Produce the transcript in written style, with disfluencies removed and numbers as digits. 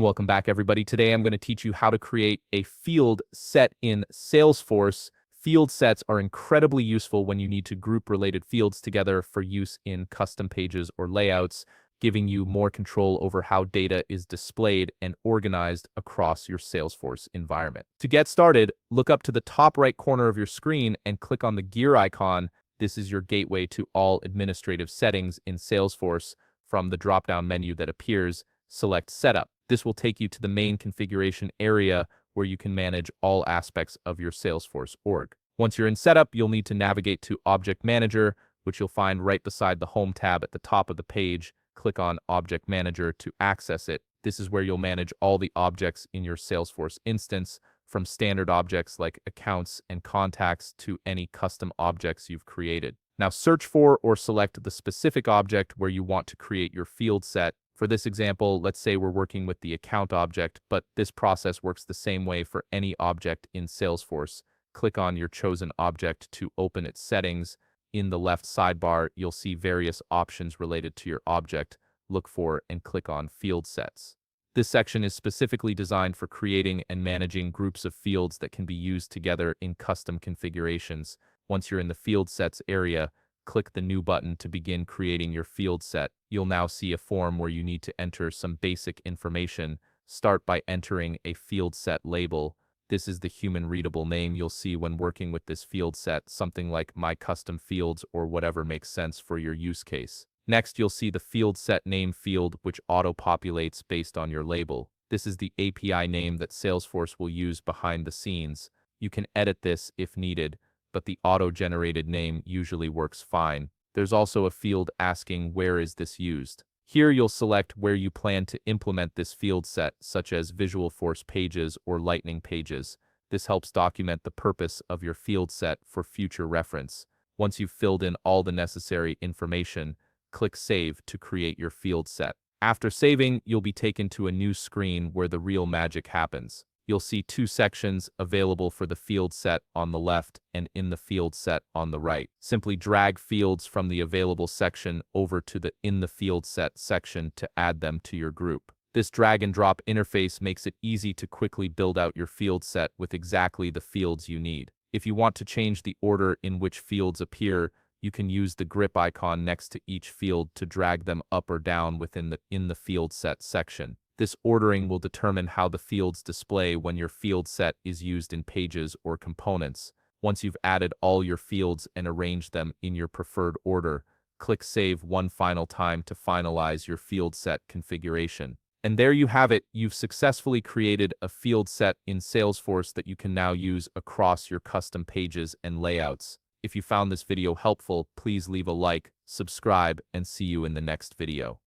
Welcome back, everybody. Today I'm going to teach you how to create a field set in Salesforce. Field sets are incredibly useful when you need to group related fields together for use in custom pages or layouts, giving you more control over how data is displayed and organized across your Salesforce environment. To get started, look up to the top right corner of your screen and click on the gear icon. This is your gateway to all administrative settings in Salesforce. From the drop-down menu that appears, select Setup. This will take you to the main configuration area where you can manage all aspects of your Salesforce org. Once you're in Setup, you'll need to navigate to Object Manager, which you'll find right beside the Home tab at the top of the page. Click on Object Manager to access it. This is where you'll manage all the objects in your Salesforce instance, from standard objects like accounts and contacts to any custom objects you've created. Now search for or select the specific object where you want to create your field set. For this example, let's say we're working with the account object, but this process works the same way for any object in Salesforce. Click on your chosen object to open its settings. In the left sidebar, you'll see various options related to your object. Look for and click on Field Sets. This section is specifically designed for creating and managing groups of fields that can be used together in custom configurations. Once you're in the Field Sets area, click the New button to begin creating your field set. You'll now see a form where you need to enter some basic information. Start by entering a field set label. This is the human-readable name you'll see when working with this field set, something like My Custom Fields or whatever makes sense for your use case. Next, you'll see the field set name field, which auto-populates based on your label. This is the API name that Salesforce will use behind the scenes. You can edit this if needed, but the auto-generated name usually works fine. There's also a field asking where is this used. Here you'll select where you plan to implement this field set, such as Visualforce pages or Lightning pages. This helps document the purpose of your field set for future reference. Once you've filled in all the necessary information, click Save to create your field set. After saving, you'll be taken to a new screen where the real magic happens. You'll see two sections available for the field set on the left and in the field set on the right. Simply drag fields from the available section over to the in the field set section to add them to your group. This drag and drop interface makes it easy to quickly build out your field set with exactly the fields you need. If you want to change the order in which fields appear, you can use the grip icon next to each field to drag them up or down within the in the field set section. This ordering will determine how the fields display when your field set is used in pages or components. Once you've added all your fields and arranged them in your preferred order, click Save one final time to finalize your field set configuration. And there you have it. You've successfully created a field set in Salesforce that you can now use across your custom pages and layouts. If you found this video helpful, please leave a like, subscribe, and see you in the next video.